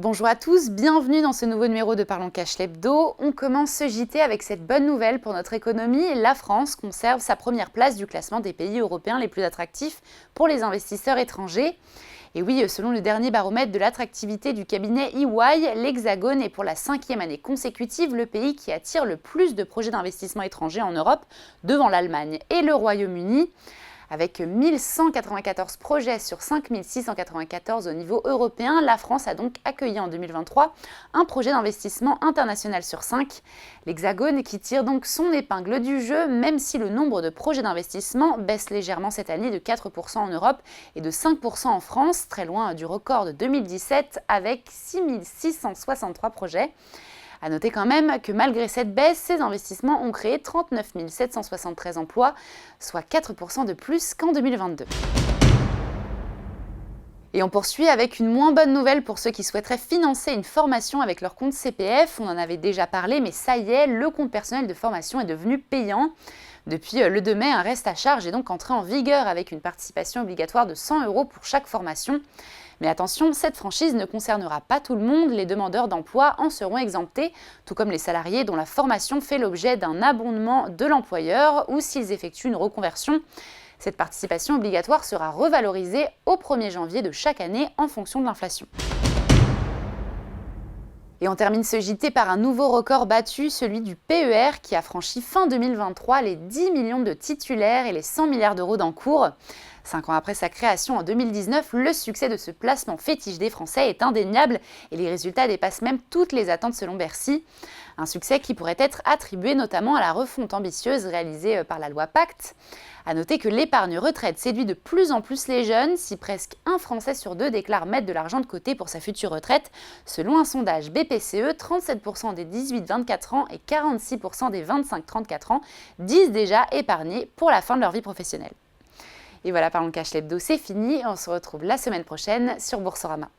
Bonjour à tous, bienvenue dans ce nouveau numéro de Parlons Cash l'Hebdo. On commence ce JT avec cette bonne nouvelle pour notre économie. La France conserve sa première place du classement des pays européens les plus attractifs pour les investisseurs étrangers. Et oui, selon le dernier baromètre de l'attractivité du cabinet EY, l'Hexagone est pour la 5e année consécutive le pays qui attire le plus de projets d'investissement étrangers en Europe, devant l'Allemagne et le Royaume-Uni. Avec 1194 projets sur 5694 au niveau européen, la France a donc accueilli en 2023 un projet d'investissement international sur 5. L'Hexagone qui tire donc son épingle du jeu, même si le nombre de projets d'investissement baisse légèrement cette année de 4% en Europe et de 5% en France, très loin du record de 2017 avec 6663 projets. A noter quand même que malgré cette baisse, ces investissements ont créé 39 773 emplois, soit 4% de plus qu'en 2022. Et on poursuit avec une moins bonne nouvelle pour ceux qui souhaiteraient financer une formation avec leur compte CPF. On en avait déjà parlé, mais ça y est, le compte personnel de formation est devenu payant. Depuis le 2 mai, un reste à charge est donc entré en vigueur avec une participation obligatoire de 100 € pour chaque formation. Mais attention, cette franchise ne concernera pas tout le monde, les demandeurs d'emploi en seront exemptés, tout comme les salariés dont la formation fait l'objet d'un abondement de l'employeur ou s'ils effectuent une reconversion. Cette participation obligatoire sera revalorisée au 1er janvier de chaque année en fonction de l'inflation. Et on termine ce JT par un nouveau record battu, celui du PER qui a franchi fin 2023 les 10 millions de titulaires et les 100 milliards d'euros d'encours. 5 ans après sa création en 2019, le succès de ce placement fétiche des Français est indéniable et les résultats dépassent même toutes les attentes selon Bercy. Un succès qui pourrait être attribué notamment à la refonte ambitieuse réalisée par la loi Pacte. A noter que l'épargne retraite séduit de plus en plus les jeunes, si presque un Français sur deux déclare mettre de l'argent de côté pour sa future retraite. Selon un sondage BPCE, 37% des 18-24 ans et 46% des 25-34 ans disent déjà épargner pour la fin de leur vie professionnelle. Et voilà, Parlons Cash l'Hebdo, c'est fini. On se retrouve la semaine prochaine sur Boursorama.